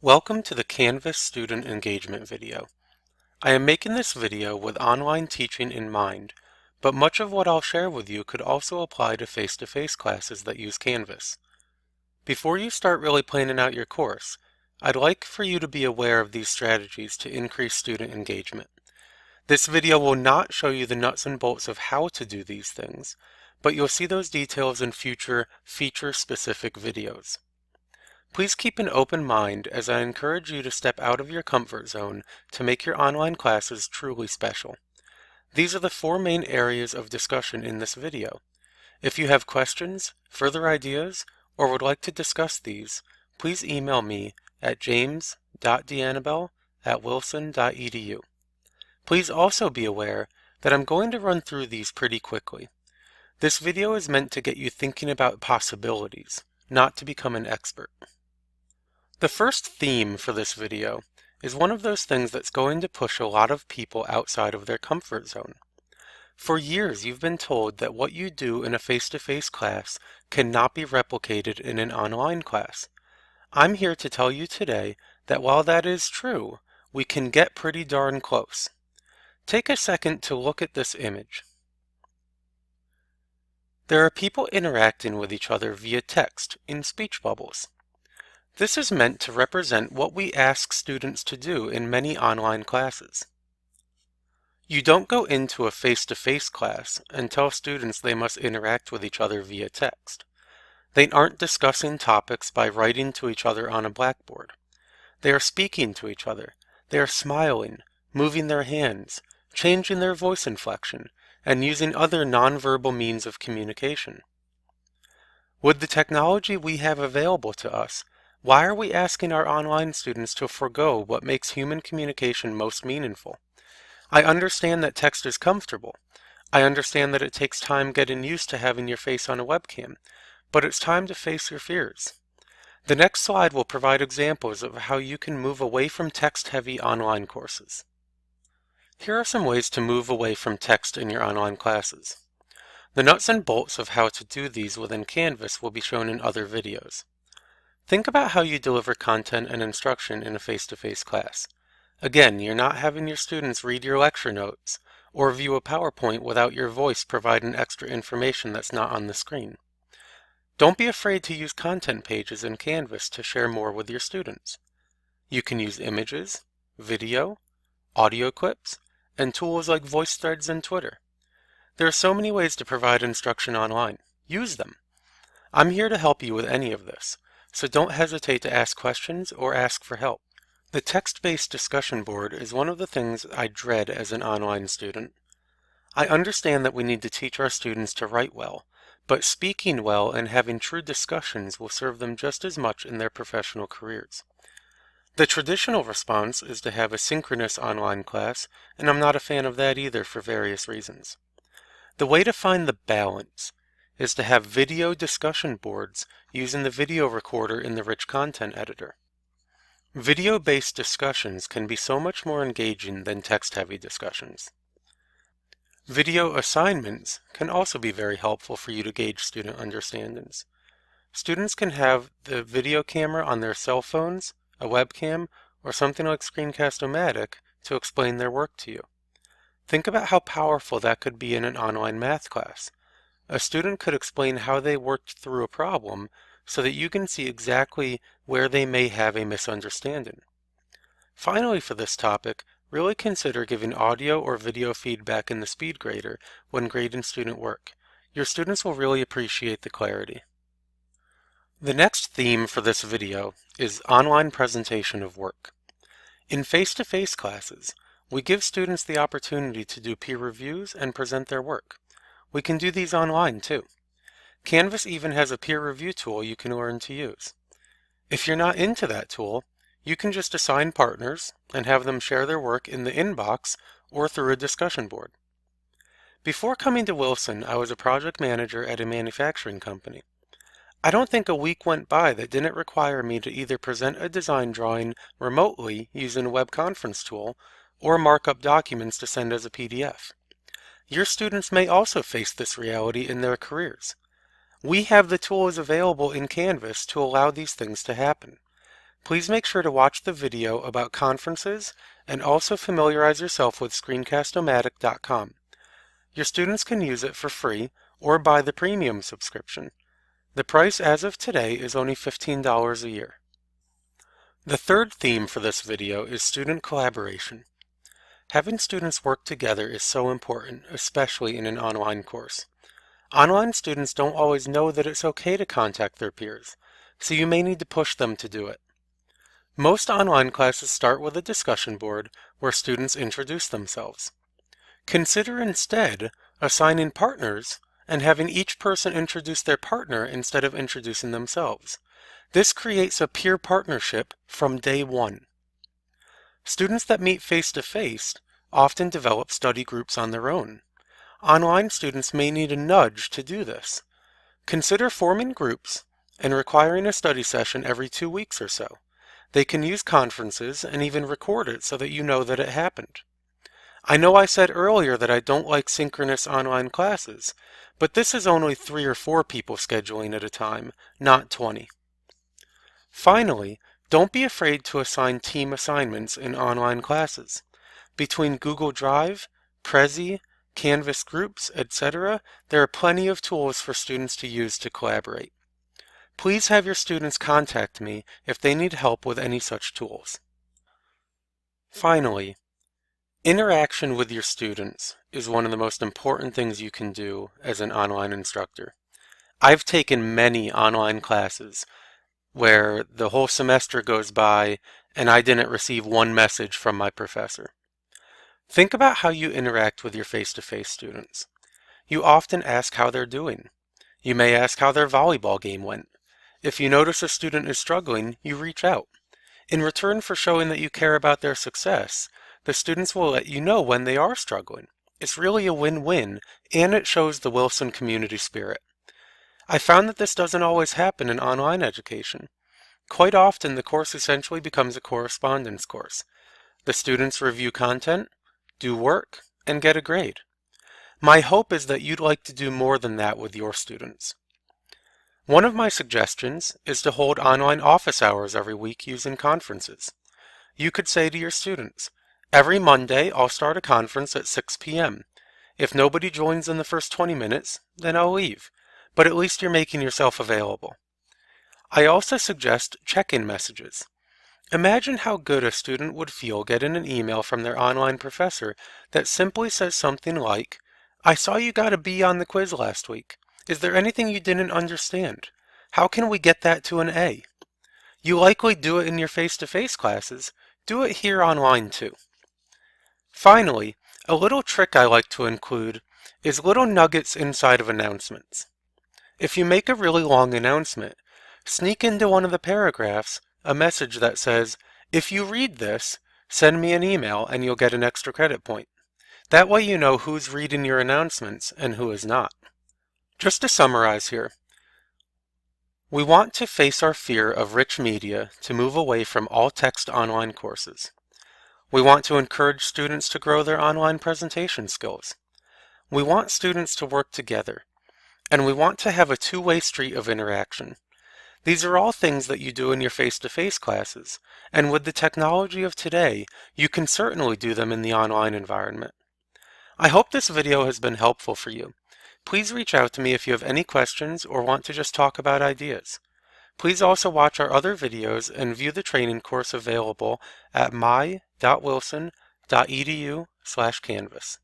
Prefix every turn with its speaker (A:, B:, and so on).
A: Welcome to the Canvas student engagement video. I am making this video with online teaching in mind, but much of what I'll share with you could also apply to face-to-face classes that use Canvas. Before you start really planning out your course, I'd like for you to be aware of these strategies to increase student engagement. This video will not show you the nuts and bolts of how to do these things, but you'll see those details in future feature-specific videos. Please keep an open mind as I encourage you to step out of your comfort zone to make your online classes truly special. These are the four main areas of discussion in this video. If you have questions, further ideas, or would like to discuss these, please email me at james.d'annabelle@wilson.edu. Please also be aware that I'm going to run through these pretty quickly. This video is meant to get you thinking about possibilities, not to become an expert. The first theme for this video is one of those things that's going to push a lot of people outside of their comfort zone. For years you've been told that what you do in a face-to-face class cannot be replicated in an online class. I'm here to tell you today that while that is true, we can get pretty darn close. Take a second to look at this image. There are people interacting with each other via text in speech bubbles. This is meant to represent what we ask students to do in many online classes. You don't go into a face-to-face class and tell students they must interact with each other via text. They aren't discussing topics by writing to each other on a blackboard. They are speaking to each other. They are smiling, moving their hands, changing their voice inflection, and using other nonverbal means of communication. With the technology we have available to us, why are we asking our online students to forego what makes human communication most meaningful? I understand that text is comfortable. I understand that it takes time getting used to having your face on a webcam, but it's time to face your fears. The next slide will provide examples of how you can move away from text-heavy online courses. Here are some ways to move away from text in your online classes. The nuts and bolts of how to do these within Canvas will be shown in other videos. Think about how you deliver content and instruction in a face-to-face class. Again, you're not having your students read your lecture notes or view a PowerPoint without your voice providing extra information that's not on the screen. Don't be afraid to use content pages in Canvas to share more with your students. You can use images, video, audio clips, and tools like VoiceThreads and Twitter. There are so many ways to provide instruction online. Use them. I'm here to help you with any of this, so don't hesitate to ask questions or ask for help. The text-based discussion board is one of the things I dread as an online student. I understand that we need to teach our students to write well, but speaking well and having true discussions will serve them just as much in their professional careers. The traditional response is to have a synchronous online class, and I'm not a fan of that either for various reasons. The way to find the balance is to have video discussion boards using the video recorder in the rich content editor. Video-based discussions can be so much more engaging than text-heavy discussions. Video assignments can also be very helpful for you to gauge student understandings. Students can have the video camera on their cell phones, a webcam, or something like Screencast-O-Matic to explain their work to you. Think about how powerful that could be in an online math class. A student could explain how they worked through a problem so that you can see exactly where they may have a misunderstanding. Finally, for this topic, really consider giving audio or video feedback in the speed grader when grading student work. Your students will really appreciate the clarity. The next theme for this video is online presentation of work. In face-to-face classes, we give students the opportunity to do peer reviews and present their work. We can do these online too. Canvas even has a peer review tool you can learn to use. If you're not into that tool, you can just assign partners and have them share their work in the inbox or through a discussion board. Before coming to Wilson, I was a project manager at a manufacturing company. I don't think a week went by that didn't require me to either present a design drawing remotely using a web conference tool or mark up documents to send as a PDF. Your students may also face this reality in their careers. We have the tools available in Canvas to allow these things to happen. Please make sure to watch the video about conferences and also familiarize yourself with Screencast-O-Matic.com. Your students can use it for free or buy the premium subscription. The price as of today is only $15 a year. The third theme for this video is student collaboration. Having students work together is so important, especially in an online course. Online students don't always know that it's okay to contact their peers, so you may need to push them to do it. Most online classes start with a discussion board where students introduce themselves. Consider instead assigning partners and having each person introduce their partner instead of introducing themselves. This creates a peer partnership from day one. Students that meet face-to-face often develop study groups on their own. Online students may need a nudge to do this. Consider forming groups and requiring a study session every 2 weeks or so. They can use conferences and even record it so that you know that it happened. I know I said earlier that I don't like synchronous online classes, but this is only 3 or 4 people scheduling at a time, not 20. Finally, don't be afraid to assign team assignments in online classes. Between Google Drive, Prezi, Canvas groups, etc., there are plenty of tools for students to use to collaborate. Please have your students contact me if they need help with any such tools. Finally, interaction with your students is one of the most important things you can do as an online instructor. I've taken many online classes where the whole semester goes by and I didn't receive one message from my professor. Think about how you interact with your face-to-face students. You often ask how they're doing. You may ask how their volleyball game went. If you notice a student is struggling, you reach out. In return for showing that you care about their success, the students will let you know when they are struggling. It's really a win-win, and it shows the Wilson community spirit. I found that this doesn't always happen in online education. Quite often, the course essentially becomes a correspondence course. The students review content, do work, and get a grade. My hope is that you'd like to do more than that with your students. One of my suggestions is to hold online office hours every week using conferences. You could say to your students, every Monday I'll start a conference at 6 p.m. If nobody joins in the first 20 minutes, then I'll leave, but at least you're making yourself available. I also suggest check-in messages. Imagine how good a student would feel getting an email from their online professor that simply says something like, I saw you got a B on the quiz last week. Is there anything you didn't understand? How can we get that to an A? You likely do it in your face-to-face classes. Do it here online too. Finally, a little trick I like to include is little nuggets inside of announcements. If you make a really long announcement, sneak into one of the paragraphs a message that says, if you read this, send me an email and you'll get an extra credit point. That way you know who's reading your announcements and who is not. Just to summarize here, we want to face our fear of rich media to move away from all text online courses. We want to encourage students to grow their online presentation skills. We want students to work together, and we want to have a two-way street of interaction. These are all things that you do in your face-to-face classes, and with the technology of today, you can certainly do them in the online environment. I hope this video has been helpful for you. Please reach out to me if you have any questions or want to just talk about ideas. Please also watch our other videos and view the training course available at my.wilson.edu/Canvas.